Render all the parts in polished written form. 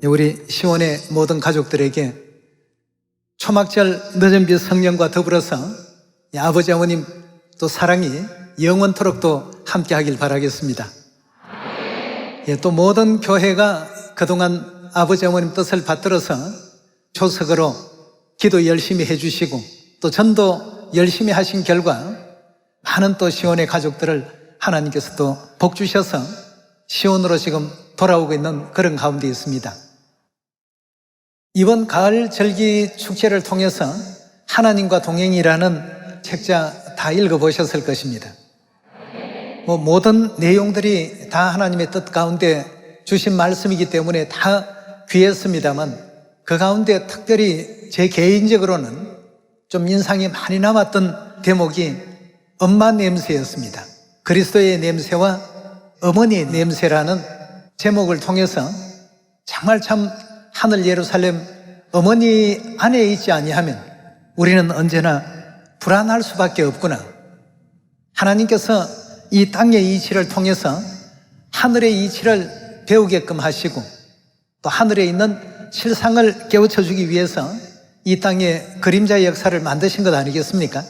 우리 시온의 모든 가족들에게 초막절 늦은 빛 성령과 더불어서 아버지 어머님 또 사랑이 영원토록 또 함께 하길 바라겠습니다. 또 모든 교회가 그동안 아버지 어머님 뜻을 받들어서 조석으로 기도 열심히 해주시고 또 전도 열심히 하신 결과 많은 또 시온의 가족들을 하나님께서 또 복 주셔서 시온으로 지금 돌아오고 있는 그런 가운데 있습니다. 이번 가을 절기 축제를 통해서 하나님과 동행이라는 책자 다 읽어보셨을 것입니다. 모든 내용들이 다 하나님의 뜻 가운데 주신 말씀이기 때문에 다 귀했습니다만 그 가운데 특별히 제 개인적으로는 좀 인상이 많이 남았던 대목이 엄마 냄새였습니다. 그리스도의 냄새와 어머니의 냄새라는 제목을 통해서 정말 참 하늘 예루살렘 어머니 안에 있지 아니하면 우리는 언제나 불안할 수밖에 없구나. 하나님께서 이 땅의 이치를 통해서 하늘의 이치를 배우게끔 하시고 또 하늘에 있는 실상을 깨우쳐 주기 위해서 이 땅에 그림자의 역사를 만드신 것 아니겠습니까?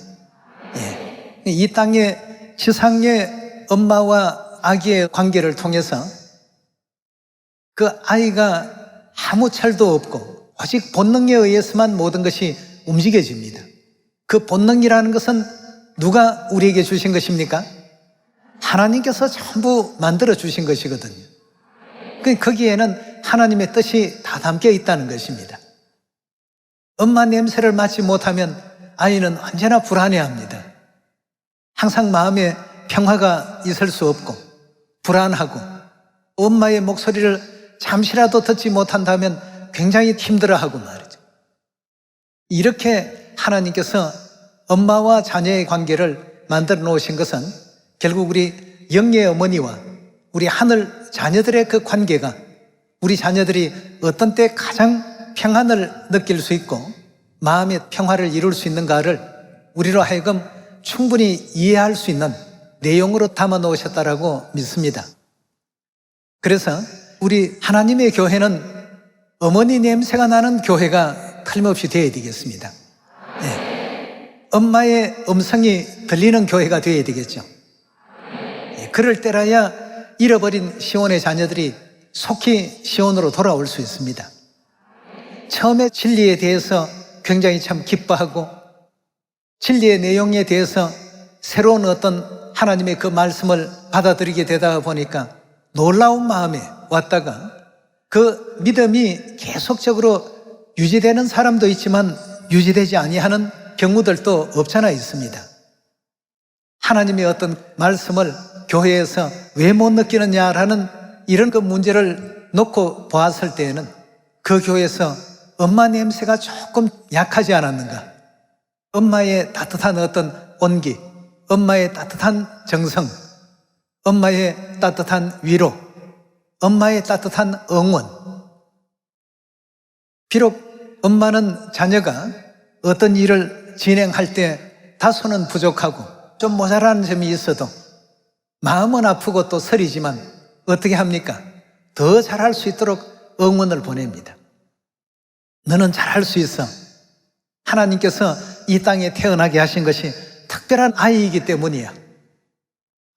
이 땅의 지상의 엄마와 아기의 관계를 통해서 그 아이가 아무 철도 없고 오직 본능에 의해서만 모든 것이 움직여집니다. 그 본능이라는 것은 누가 우리에게 주신 것입니까? 하나님께서 전부 만들어 주신 것이거든요. 거기에는 하나님의 뜻이 다 담겨 있다는 것입니다. 엄마 냄새를 맡지 못하면 아이는 언제나 불안해합니다. 항상 마음에 평화가 있을 수 없고 불안하고 엄마의 목소리를 잠시라도 듣지 못한다면 굉장히 힘들어하고 말이죠. 이렇게 하나님께서 엄마와 자녀의 관계를 만들어 놓으신 것은 결국 우리 영의 어머니와 우리 하늘 자녀들의 그 관계가 우리 자녀들이 어떤 때 가장 평안을 느낄 수 있고 마음의 평화를 이룰 수 있는가를 우리로 하여금 충분히 이해할 수 있는 내용으로 담아 놓으셨다라고 믿습니다. 그래서 우리 하나님의 교회는 어머니 냄새가 나는 교회가 틀림없이 되어야 되겠습니다. 엄마의 음성이 들리는 교회가 되어야 되겠죠. 그럴 때라야 잃어버린 시온의 자녀들이 속히 시온으로 돌아올 수 있습니다. 처음에 진리에 대해서 굉장히 참 기뻐하고 진리의 내용에 대해서 새로운 어떤 하나님의 그 말씀을 받아들이게 되다 보니까 놀라운 마음에 왔다가 그 믿음이 계속적으로 유지되는 사람도 있지만 유지되지 아니하는 경우들도 없잖아 있습니다. 하나님의 어떤 말씀을 교회에서 왜 못 느끼느냐라는 이런 그 문제를 놓고 보았을 때에는 그 교회에서 엄마 냄새가 조금 약하지 않았는가? 엄마의 따뜻한 어떤 온기, 엄마의 따뜻한 정성, 엄마의 따뜻한 위로, 엄마의 따뜻한 응원. 비록 엄마는 자녀가 어떤 일을 진행할 때 다소는 부족하고 좀 모자라는 점이 있어도 마음은 아프고 또 서리지만 어떻게 합니까? 더 잘할 수 있도록 응원을 보냅니다. 너는 잘할 수 있어. 하나님께서 이 땅에 태어나게 하신 것이 특별한 아이이기 때문이야.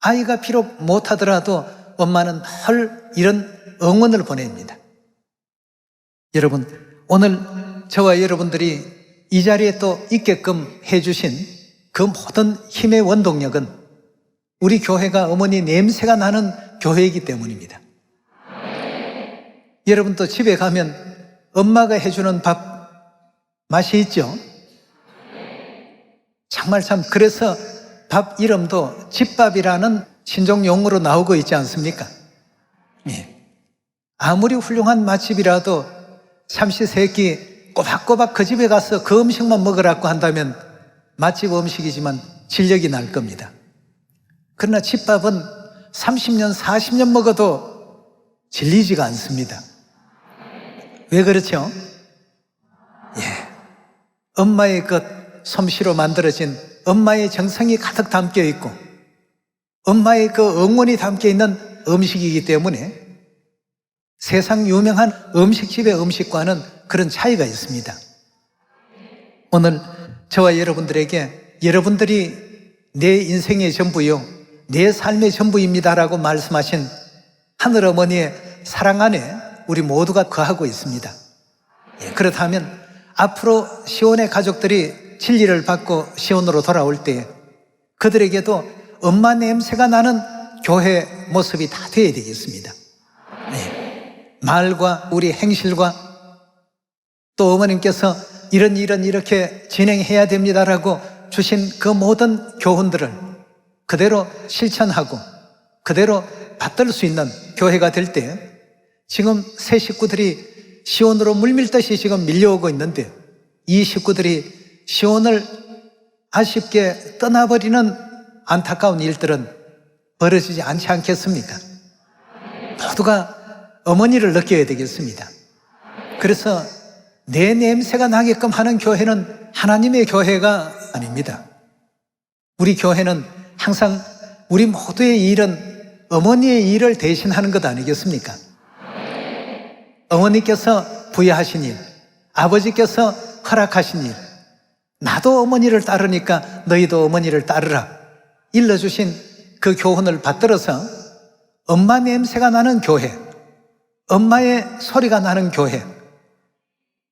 아이가 비록 못하더라도 엄마는 늘 이런 응원을 보냅니다. 여러분, 오늘 저와 여러분들이 이 자리에 또 있게끔 해주신 그 모든 힘의 원동력은 우리 교회가 어머니 냄새가 나는 교회이기 때문입니다. 여러분도 집에 가면 엄마가 해주는 밥 맛이 있죠? 정말 참 그래서 밥 이름도 집밥이라는 신종 용어로 나오고 있지 않습니까? 아무리 훌륭한 맛집이라도 삼시세끼 꼬박꼬박 그 집에 가서 그 음식만 먹으라고 한다면 맛집 음식이지만 질력이 날 겁니다. 그러나 집밥은 30년, 40년 먹어도 질리지가 않습니다. 왜 그렇죠? 엄마의 그 솜씨로 만들어진 엄마의 정성이 가득 담겨 있고 엄마의 그 응원이 담겨 있는 음식이기 때문에 세상 유명한 음식집의 음식과는 그런 차이가 있습니다. 오늘 저와 여러분들에게 여러분들이 내 인생의 전부요, 내 삶의 전부입니다라고 말씀하신 하늘어머니의 사랑 안에 우리 모두가 거하고 있습니다. 그렇다면 앞으로 시온의 가족들이 진리를 받고 시온으로 돌아올 때 그들에게도 엄마 냄새가 나는 교회 모습이 다 되어야 되겠습니다. 말과 우리 행실과 또 어머님께서 이렇게 진행해야 됩니다라고 주신 그 모든 교훈들을 그대로 실천하고 그대로 받들 수 있는 교회가 될 때 지금 새 식구들이 시온으로 물밀듯이 지금 밀려오고 있는데 이 식구들이 시온을 아쉽게 떠나버리는 안타까운 일들은 벌어지지 않지 않겠습니까? 모두가 어머니를 느껴야 되겠습니다. 그래서 내 냄새가 나게끔 하는 교회는 하나님의 교회가 아닙니다. 우리 교회는 항상 우리 모두의 일은 어머니의 일을 대신하는 것 아니겠습니까? 어머니께서 부여하신 일, 아버지께서 허락하신 일, 나도 어머니를 따르니까 너희도 어머니를 따르라 일러주신 그 교훈을 받들어서 엄마 냄새가 나는 교회, 엄마의 소리가 나는 교회,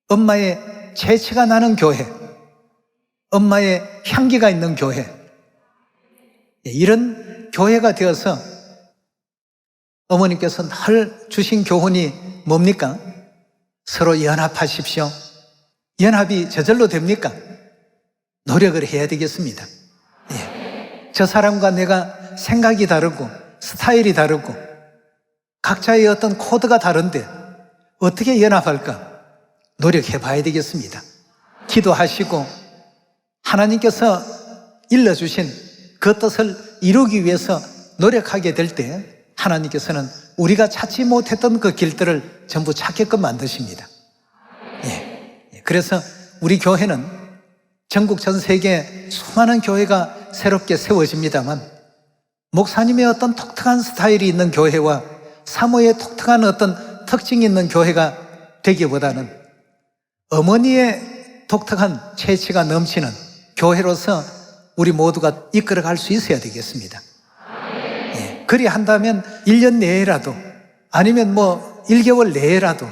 엄마의 재치가 나는 교회, 엄마의 향기가 있는 교회, 이런 교회가 되어서 어머니께서 늘 주신 교훈이 뭡니까? 서로 연합하십시오. 연합이 저절로 됩니까? 노력을 해야 되겠습니다. 저 사람과 내가 생각이 다르고 스타일이 다르고 각자의 어떤 코드가 다른데 어떻게 연합할까? 노력해 봐야 되겠습니다. 기도하시고 하나님께서 일러주신 그 뜻을 이루기 위해서 노력하게 될 때 하나님께서는 우리가 찾지 못했던 그 길들을 전부 찾게끔 만드십니다. 그래서 우리 교회는 전국 전 세계 수많은 교회가 새롭게 세워집니다만 목사님의 어떤 독특한 스타일이 있는 교회와 사모의 독특한 어떤 특징이 있는 교회가 되기보다는 어머니의 독특한 체취가 넘치는 교회로서 우리 모두가 이끌어갈 수 있어야 되겠습니다. 그리 한다면 1년 내에라도 아니면 1개월 내에라도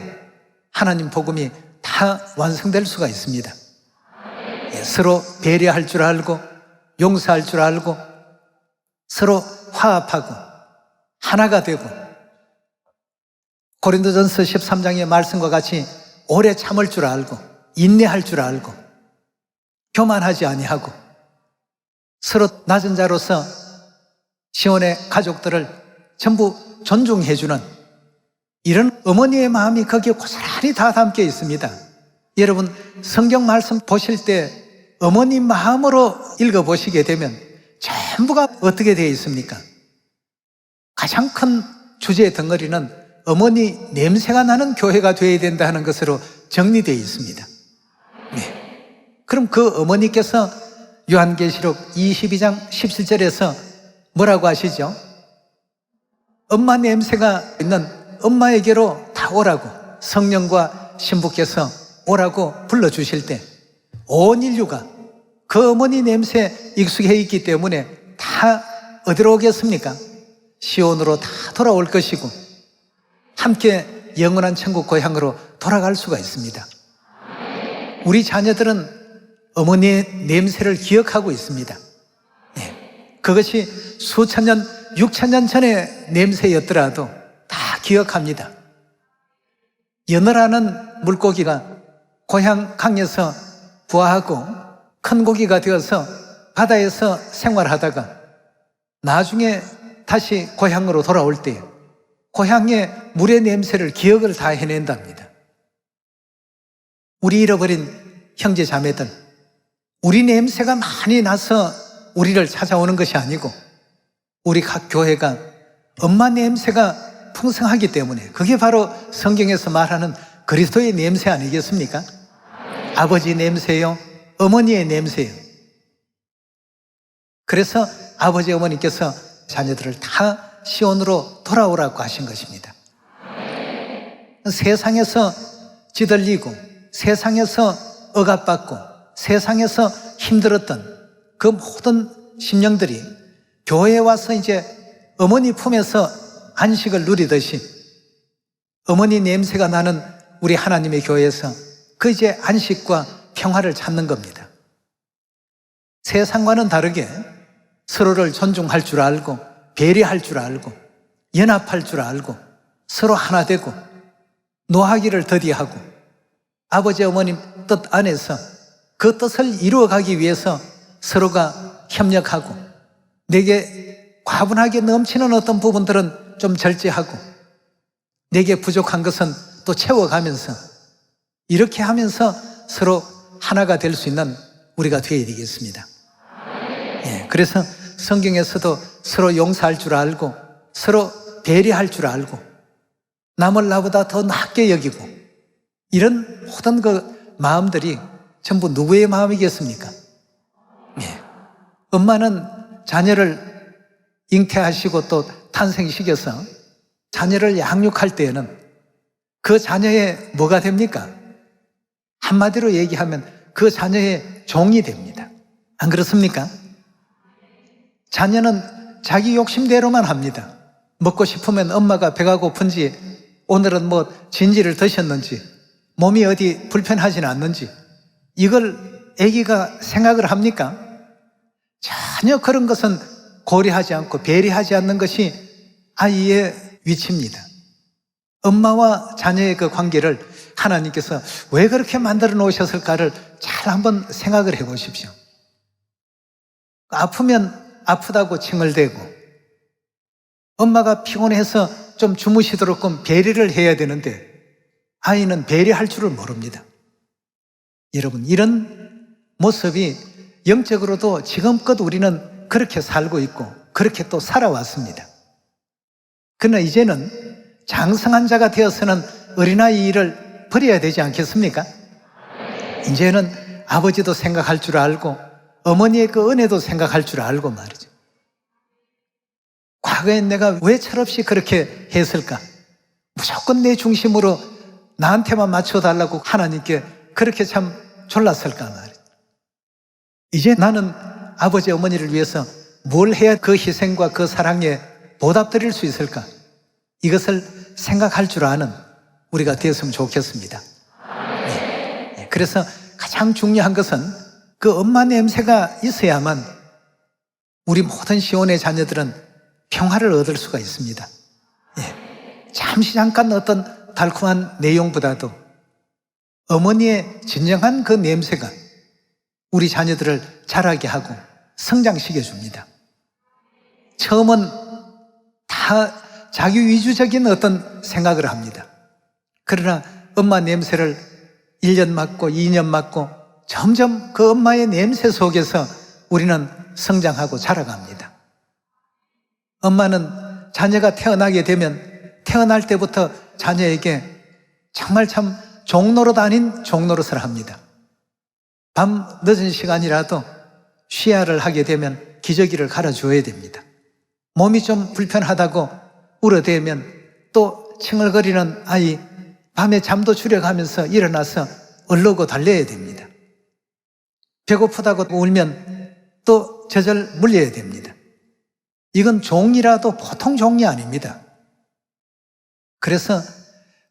하나님 복음이 다 완성될 수가 있습니다. 서로 배려할 줄 알고 용서할 줄 알고 서로 화합하고 하나가 되고 고린도전서 13장의 말씀과 같이 오래 참을 줄 알고 인내할 줄 알고 교만하지 아니하고 서로 낮은 자로서 시온의 가족들을 전부 존중해주는 이런 어머니의 마음이 거기에 고스란히 다 담겨 있습니다. 여러분 성경 말씀 보실 때 어머니 마음으로 읽어보시게 되면 전부가 어떻게 되어 있습니까? 가장 큰 주제의 덩어리는 어머니 냄새가 나는 교회가 되어야 된다 하는 것으로 정리되어 있습니다. 그럼 그 어머니께서 요한계시록 22장 17절에서 뭐라고 하시죠? 엄마 냄새가 있는 엄마에게로 다 오라고 성령과 신부께서 오라고 불러주실 때 온 인류가 그 어머니 냄새에 익숙해 있기 때문에 다 어디로 오겠습니까? 시온으로 다 돌아올 것이고 함께 영원한 천국 고향으로 돌아갈 수가 있습니다. 우리 자녀들은 어머니의 냄새를 기억하고 있습니다. 그것이 수천 년, 6천 년 전의 냄새였더라도 다 기억합니다. 연어라는 물고기가 고향 강에서 부화하고 큰 고기가 되어서 바다에서 생활하다가 나중에 다시 고향으로 돌아올 때 고향의 물의 냄새를 기억을 다 해낸답니다. 우리 잃어버린 형제 자매들, 우리 냄새가 많이 나서 우리를 찾아오는 것이 아니고 우리 각 교회가 엄마 냄새가 풍성하기 때문에 그게 바로 성경에서 말하는 그리스도의 냄새 아니겠습니까? 아버지 냄새요, 어머니의 냄새요. 그래서 아버지 어머니께서 자녀들을 다 시온으로 돌아오라고 하신 것입니다. 세상에서 찌들리고 세상에서 억압받고 세상에서 힘들었던 그 모든 심령들이 교회에 와서 이제 어머니 품에서 안식을 누리듯이 어머니 냄새가 나는 우리 하나님의 교회에서 그 이제 안식과 평화를 찾는 겁니다. 세상과는 다르게 서로를 존중할 줄 알고 배려할 줄 알고 연합할 줄 알고 서로 하나 되고 노하기를 더디하고 아버지 어머님 뜻 안에서 그 뜻을 이루어가기 위해서 서로가 협력하고 내게 과분하게 넘치는 어떤 부분들은 좀 절제하고 내게 부족한 것은 또 채워가면서 이렇게 하면서 서로 하나가 될 수 있는 우리가 되어야 되겠습니다. 그래서 성경에서도 서로 용서할 줄 알고 서로 배려할 줄 알고 남을 나보다 더 낫게 여기고 이런 모든 그 마음들이 전부 누구의 마음이겠습니까? 엄마는 자녀를 잉태하시고 또 탄생시켜서 자녀를 양육할 때에는 그 자녀의 뭐가 됩니까? 한마디로 얘기하면 그 자녀의 종이 됩니다. 안 그렇습니까? 자녀는 자기 욕심대로만 합니다. 먹고 싶으면 엄마가 배가 고픈지 오늘은 뭐 진지를 드셨는지 몸이 어디 불편하진 않는지 이걸 아기가 생각을 합니까? 전혀 그런 것은 고려하지 않고 배려하지 않는 것이 아이의 위치입니다. 엄마와 자녀의 그 관계를 하나님께서 왜 그렇게 만들어 놓으셨을까를 잘 한번 생각을 해 보십시오. 아프면 아프다고 칭얼대고 엄마가 피곤해서 좀 주무시도록 배려를 해야 되는데 아이는 배려할 줄을 모릅니다. 여러분, 이런 모습이 영적으로도 지금껏 우리는 그렇게 살고 있고 그렇게 또 살아왔습니다. 그러나 이제는 장성한 자가 되어서는 어린아이 일을 버려야 되지 않겠습니까? 이제는 아버지도 생각할 줄 알고 어머니의 그 은혜도 생각할 줄 알고 말이죠. 과거엔 내가 왜 철없이 그렇게 했을까? 무조건 내 중심으로 나한테만 맞춰달라고 하나님께 그렇게 참 졸랐을까 말이죠. 이제 나는 아버지 어머니를 위해서 뭘 해야 그 희생과 그 사랑에 보답드릴 수 있을까? 이것을 생각할 줄 아는 우리가 되었으면 좋겠습니다. 그래서 가장 중요한 것은 그 엄마 냄새가 있어야만 우리 모든 시온의 자녀들은 평화를 얻을 수가 있습니다. 잠시 잠깐 어떤 달콤한 내용보다도 어머니의 진정한 그 냄새가 우리 자녀들을 자라게 하고 성장시켜 줍니다. 처음은 다 자기 위주적인 어떤 생각을 합니다. 그러나 엄마 냄새를 1년 맡고 2년 맡고 점점 그 엄마의 냄새 속에서 우리는 성장하고 자라갑니다. 엄마는 자녀가 태어나게 되면 태어날 때부터 자녀에게 정말 참 종노릇 아닌 종노릇을 합니다. 밤 늦은 시간이라도 쉬야를 하게 되면 기저귀를 갈아줘야 됩니다. 몸이 좀 불편하다고 울어대면 또 칭얼거리는 아이 밤에 잠도 줄여가면서 일어나서 얼르고 달려야 됩니다. 배고프다고 울면 또 제절 물려야 됩니다. 이건 종이라도 보통 종이 아닙니다. 그래서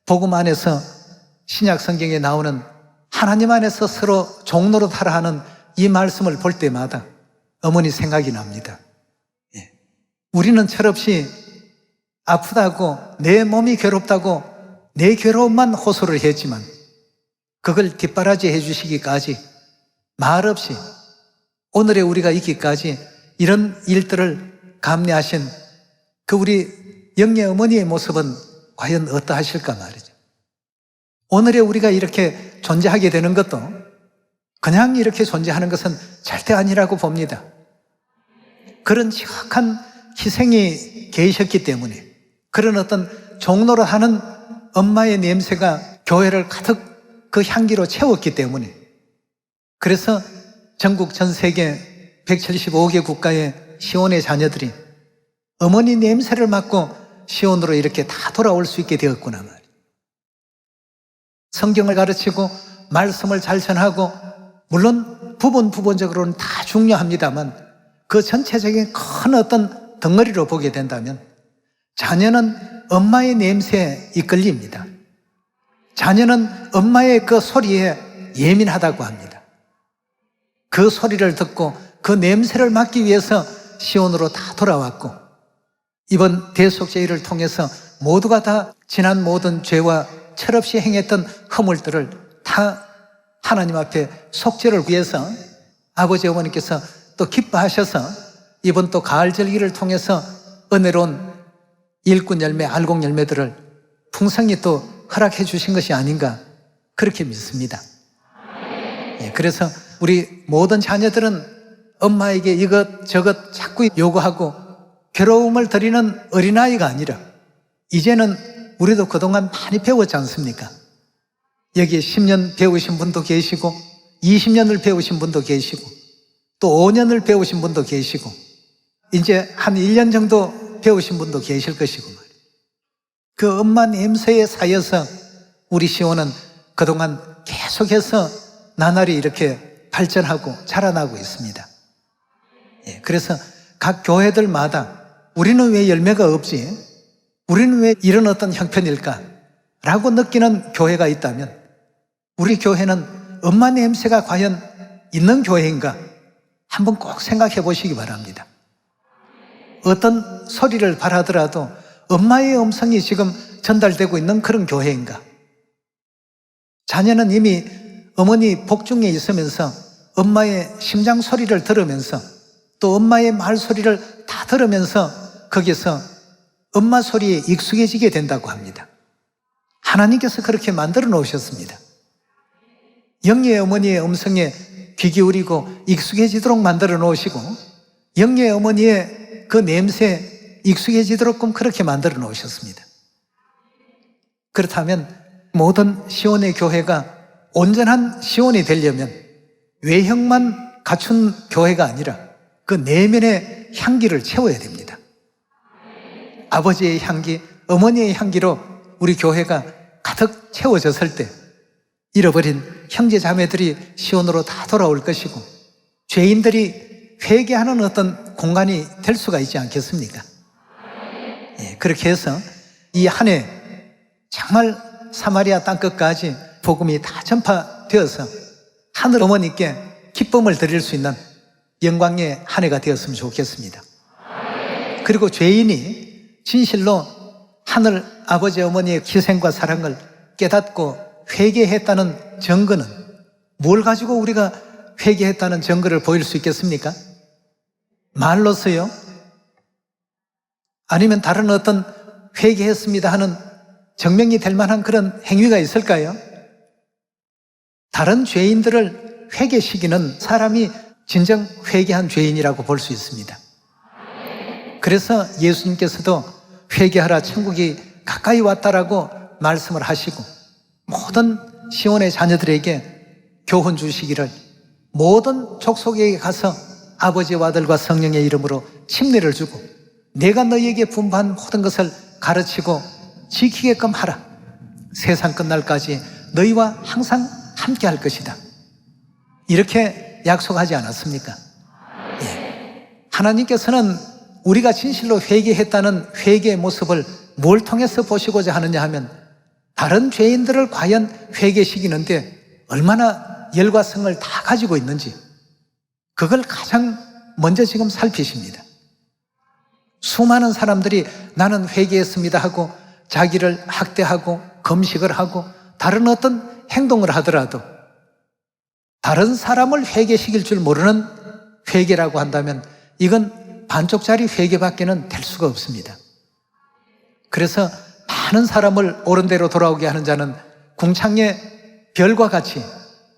복음 안에서 신약 성경에 나오는 하나님 안에서 서로 종노릇하라 하는 이 말씀을 볼 때마다 어머니 생각이 납니다. 우리는 철없이 아프다고 내 몸이 괴롭다고 내 괴로움만 호소를 했지만 그걸 뒷바라지 해주시기까지 말없이 오늘의 우리가 있기까지 이런 일들을 감내하신 그 우리 영예 어머니의 모습은 과연 어떠하실까 말이죠. 오늘의 우리가 이렇게 존재하게 되는 것도 그냥 이렇게 존재하는 것은 절대 아니라고 봅니다. 그런 지극한 희생이 계셨기 때문에 그런 어떤 종로를 하는 엄마의 냄새가 교회를 가득 그 향기로 채웠기 때문에 그래서 전국 전 세계 175개 국가의 시온의 자녀들이 어머니 냄새를 맡고 시온으로 이렇게 다 돌아올 수 있게 되었구나 말이에요. 성경을 가르치고 말씀을 잘 전하고, 물론 부분적으로는 다 중요합니다만 그 전체적인 큰 어떤 덩어리로 보게 된다면 자녀는 엄마의 냄새에 이끌립니다. 자녀는 엄마의 그 소리에 예민하다고 합니다. 그 소리를 듣고 그 냄새를 맡기 위해서 시온으로 다 돌아왔고, 이번 대속죄를 통해서 모두가 다 지난 모든 죄와 철없이 행했던 허물들을 다 하나님 앞에 속죄를 위해서 아버지 어머니께서 또 기뻐하셔서 이번 또 가을 절기를 통해서 은혜로운 일꾼 열매, 알곡 열매들을 풍성히 또 허락해 주신 것이 아닌가, 그렇게 믿습니다. 그래서 우리 모든 자녀들은 엄마에게 이것저것 자꾸 요구하고 괴로움을 드리는 어린아이가 아니라, 이제는 우리도 그동안 많이 배웠지 않습니까? 여기 10년 배우신 분도 계시고 20년을 배우신 분도 계시고 또 5년을 배우신 분도 계시고 이제 한 1년 정도 배우신 분도 계실 것이고 말이에요. 그 엄마 냄새에 쌓여서 우리 시온은 그동안 계속해서 나날이 이렇게 발전하고 자라나고 있습니다. 그래서 각 교회들마다 우리는 왜 열매가 없지? 우리는 왜 이런 어떤 형편일까? 라고 느끼는 교회가 있다면 우리 교회는 엄마 냄새가 과연 있는 교회인가? 한번 꼭 생각해 보시기 바랍니다. 어떤 소리를 바라더라도 엄마의 음성이 지금 전달되고 있는 그런 교회인가? 자녀는 이미 어머니 복중에 있으면서 엄마의 심장 소리를 들으면서 또 엄마의 말 소리를 다 들으면서 거기서 엄마 소리에 익숙해지게 된다고 합니다. 하나님께서 그렇게 만들어 놓으셨습니다. 영예의 어머니의 음성에 귀 기울이고 익숙해지도록 만들어 놓으시고 영예의 어머니의 그 냄새에 익숙해지도록끔 그렇게 만들어 놓으셨습니다. 그렇다면 모든 시온의 교회가 온전한 시온이 되려면 외형만 갖춘 교회가 아니라 그 내면의 향기를 채워야 됩니다. 아버지의 향기, 어머니의 향기로 우리 교회가 가득 채워졌을 때 잃어버린 형제 자매들이 시온으로 다 돌아올 것이고 죄인들이 회개하는 어떤 공간이 될 수가 있지 않겠습니까? 그렇게 해서 이 한 해 정말 사마리아 땅끝까지 복음이 다 전파되어서 하늘 어머니께 기쁨을 드릴 수 있는 영광의 한 해가 되었으면 좋겠습니다. 그리고 죄인이 진실로 하늘 아버지 어머니의 희생과 사랑을 깨닫고 회개했다는 증거는 뭘 가지고 우리가 회개했다는 증거를 보일 수 있겠습니까? 말로서요? 아니면 다른 어떤 회개했습니다 하는 증명이 될 만한 그런 행위가 있을까요? 다른 죄인들을 회개시키는 사람이 진정 회개한 죄인이라고 볼 수 있습니다. 그래서 예수님께서도 회개하라 천국이 가까이 왔다라고 말씀을 하시고 모든 시온의 자녀들에게 교훈 주시기를 모든 족속에게 가서 아버지와 아들과 성령의 이름으로 침례를 주고 내가 너희에게 분부한 모든 것을 가르치고 지키게끔 하라. 세상 끝날까지 너희와 항상 함께 할 것이다. 이렇게 약속하지 않았습니까? 하나님께서는 우리가 진실로 회개했다는 회개의 모습을 뭘 통해서 보시고자 하느냐 하면 다른 죄인들을 과연 회개시키는데 얼마나 열과 성을 다 가지고 있는지 그걸 가장 먼저 지금 살피십니다. 수많은 사람들이 나는 회개했습니다 하고 자기를 학대하고 금식을 하고 다른 어떤 행동을 하더라도 다른 사람을 회개시킬 줄 모르는 회개라고 한다면 이건 반쪽짜리 회개밖에는 될 수가 없습니다. 그래서 많은 사람을 옳은 대로 돌아오게 하는 자는 궁창의 별과 같이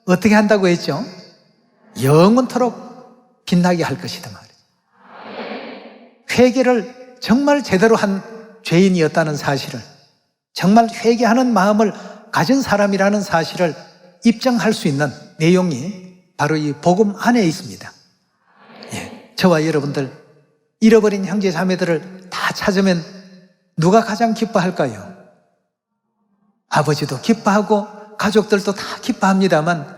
어떻게 한다고 했죠? 영원토록 빛나게 할 것이다 말이에요. 회개를 정말 제대로 한 죄인이었다는 사실을, 정말 회개하는 마음을 가진 사람이라는 사실을 입증할 수 있는 내용이 바로 이 복음 안에 있습니다. 저와 여러분들 잃어버린 형제 자매들을 다 찾으면 누가 가장 기뻐할까요? 아버지도 기뻐하고 가족들도 다 기뻐합니다만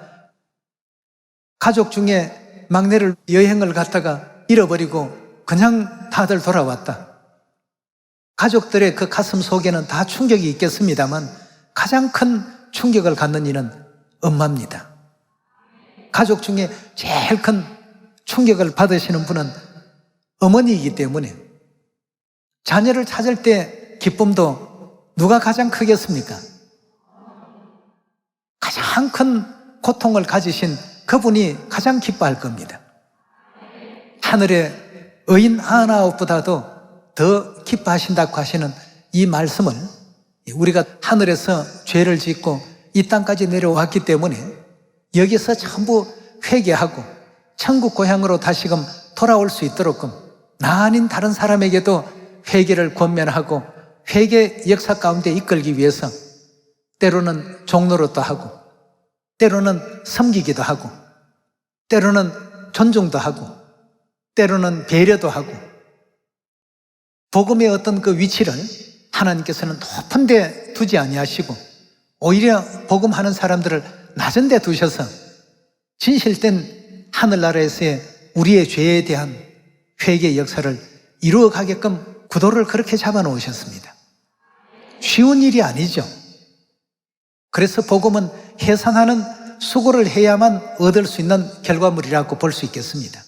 가족 중에 막내를 여행을 갔다가 잃어버리고 그냥 다들 돌아왔다. 가족들의 그 가슴 속에는 다 충격이 있겠습니다만 가장 큰 충격을 갖는 이는 엄마입니다. 가족 중에 제일 큰 충격을 받으시는 분은 어머니이기 때문에 자녀를 찾을 때 기쁨도 누가 가장 크겠습니까? 가장 큰 고통을 가지신 그분이 가장 기뻐할 겁니다. 하늘의 의인 99보다도 더 기뻐하신다고 하시는 이 말씀을 우리가 하늘에서 죄를 짓고 이 땅까지 내려왔기 때문에 여기서 전부 회개하고 천국 고향으로 다시금 돌아올 수 있도록 나 아닌 다른 사람에게도 회개를 권면하고 회개 역사 가운데 이끌기 위해서 때로는 종노릇도 하고 때로는 섬기기도 하고 때로는 존중도 하고 때로는 배려도 하고 복음의 어떤 그 위치를 하나님께서는 높은 데 두지 아니하시고 오히려 복음하는 사람들을 낮은 데 두셔서 진실된 하늘나라에서의 우리의 죄에 대한 회개 역사를 이루어가게끔 구도를 그렇게 잡아놓으셨습니다. 쉬운 일이 아니죠. 그래서 복음은 해산하는 수고를 해야만 얻을 수 있는 결과물이라고 볼 수 있겠습니다.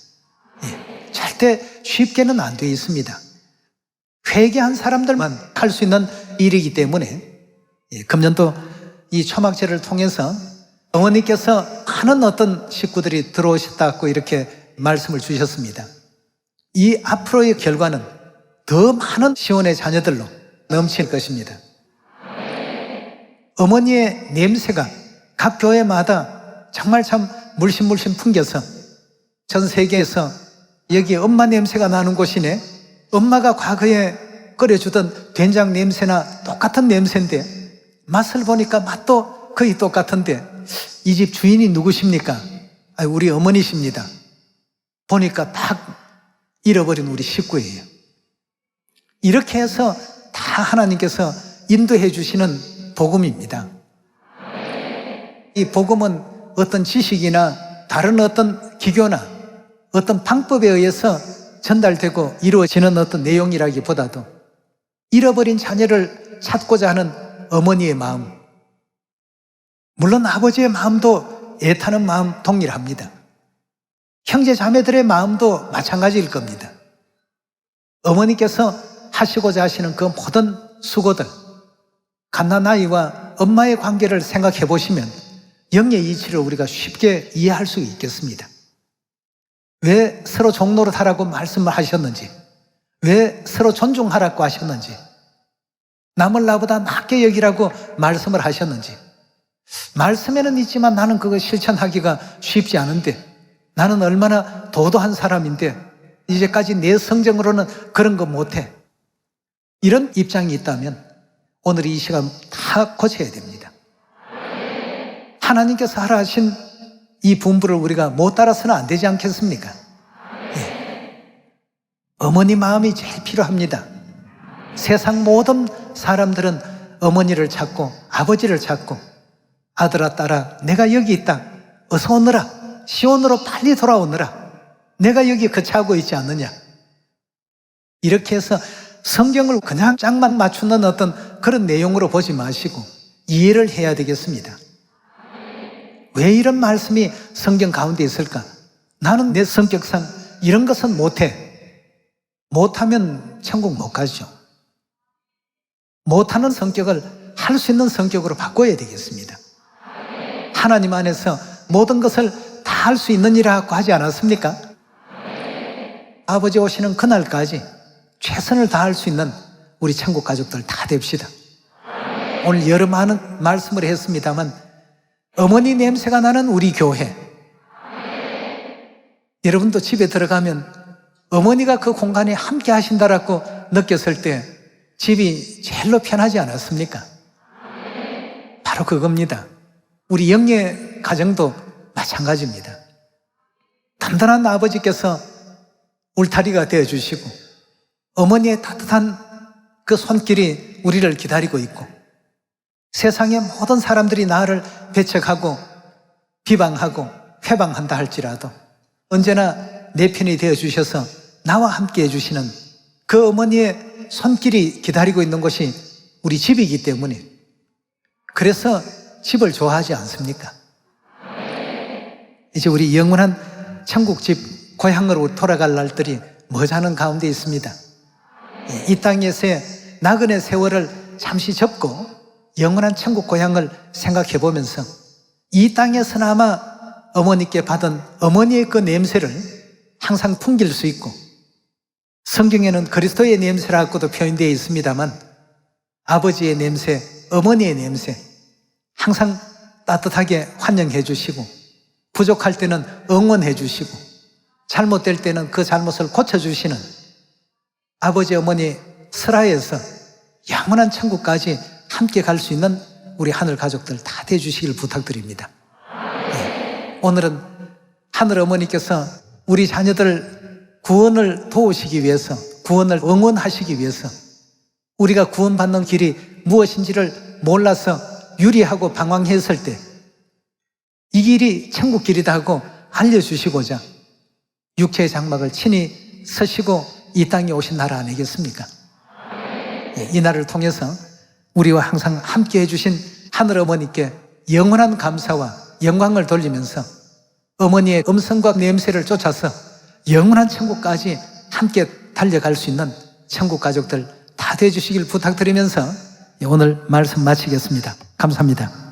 절대 쉽게는 안 되어 있습니다. 회개한 사람들만 할 수 있는 일이기 때문에 금년도 이 초막제를 통해서 어머니께서 많은 어떤 식구들이 들어오셨다고 이렇게 말씀을 주셨습니다. 이 앞으로의 결과는 더 많은 시온의 자녀들로 넘칠 것입니다. 어머니의 냄새가 각 교회마다 정말 참 물씬 풍겨서 전 세계에서 여기 엄마 냄새가 나는 곳이네, 엄마가 과거에 끓여주던 된장 냄새나 똑같은 냄새인데 맛을 보니까 맛도 거의 똑같은데 이 집 주인이 누구십니까? 우리 어머니십니다. 보니까 딱 잃어버린 우리 식구예요. 이렇게 해서 다 하나님께서 인도해 주시는 복음입니다. 이 복음은 어떤 지식이나 다른 어떤 기교나 어떤 방법에 의해서 전달되고 이루어지는 어떤 내용이라기보다도 잃어버린 자녀를 찾고자 하는 어머니의 마음, 물론 아버지의 마음도 애타는 마음 동일합니다. 형제 자매들의 마음도 마찬가지일 겁니다. 어머니께서 하시고자 하시는 그 모든 수고들, 갓난아이와 엄마의 관계를 생각해 보시면 영의 이치를 우리가 쉽게 이해할 수 있겠습니다. 왜 서로 종노릇하라고 말씀을 하셨는지, 왜 서로 존중하라고 하셨는지, 남을 나보다 낫게 여기라고 말씀을 하셨는지, 말씀에는 있지만 나는 그거 실천하기가 쉽지 않은데, 나는 얼마나 도도한 사람인데 이제까지 내 성정으로는 그런 거 못해. 이런 입장이 있다면 오늘 이 시간 다 고쳐야 됩니다. 하나님께서 하라 하신 이 분부를 우리가 못 따라서는 안 되지 않겠습니까? 어머니 마음이 제일 필요합니다. 세상 모든 사람들은 어머니를 찾고 아버지를 찾고 아들아 딸아 내가 여기 있다, 어서 오너라, 시온으로 빨리 돌아오느라, 내가 여기 거처하고 있지 않느냐. 이렇게 해서 성경을 그냥 짝만 맞추는 어떤 그런 내용으로 보지 마시고 이해를 해야 되겠습니다. 왜 이런 말씀이 성경 가운데 있을까? 나는 내 성격상 이런 것은 못해. 못하면 천국 못 가죠. 못하는 성격을 할 수 있는 성격으로 바꿔야 되겠습니다. 하나님 안에서 모든 것을 다 할 수 있는 일이라고 하지 않았습니까? 아버지 오시는 그날까지 최선을 다할 수 있는 우리 천국 가족들 다 됩시다. 오늘 여러 많은 말씀을 했습니다만 어머니 냄새가 나는 우리 교회, 여러분도 집에 들어가면 어머니가 그 공간에 함께 하신다라고 느꼈을 때 집이 제일로 편하지 않았습니까? 바로 그겁니다. 우리 영예 가정도 마찬가지입니다. 단단한 아버지께서 울타리가 되어주시고 어머니의 따뜻한 그 손길이 우리를 기다리고 있고 세상의 모든 사람들이 나를 배척하고 비방하고 회방한다 할지라도 언제나 내 편이 되어주셔서 나와 함께 해주시는 그 어머니의 손길이 기다리고 있는 곳이 우리 집이기 때문에, 그래서 집을 좋아하지 않습니까? 이제 우리 영원한 천국집 고향으로 돌아갈 날들이 머지않은 가운데 있습니다. 이 땅에서의 나그네 세월을 잠시 접고 영원한 천국 고향을 생각해 보면서 이 땅에서나마 어머니께 받은 어머니의 그 냄새를 항상 풍길 수 있고, 성경에는 그리스도의 냄새라고도 표현되어 있습니다만 아버지의 냄새, 어머니의 냄새 항상 따뜻하게 환영해 주시고, 부족할 때는 응원해 주시고, 잘못될 때는 그 잘못을 고쳐주시는 아버지 어머니 슬하에서 영원한 천국까지 함께 갈 수 있는 우리 하늘 가족들 다 되어주시길 부탁드립니다. 네. 오늘은 하늘 어머니께서 우리 자녀들 구원을 도우시기 위해서, 구원을 응원하시기 위해서 우리가 구원받는 길이 무엇인지를 몰라서 유리하고 방황했을 때 이 길이 천국 길이다 하고 알려주시고자 육체의 장막을 친히 서시고 이 땅에 오신 나라 아니겠습니까? 이 날을 통해서 우리와 항상 함께 해주신 하늘 어머니께 영원한 감사와 영광을 돌리면서 어머니의 음성과 냄새를 쫓아서 영원한 천국까지 함께 달려갈 수 있는 천국 가족들 다 되어주시길 부탁드리면서 오늘 말씀 마치겠습니다. 감사합니다.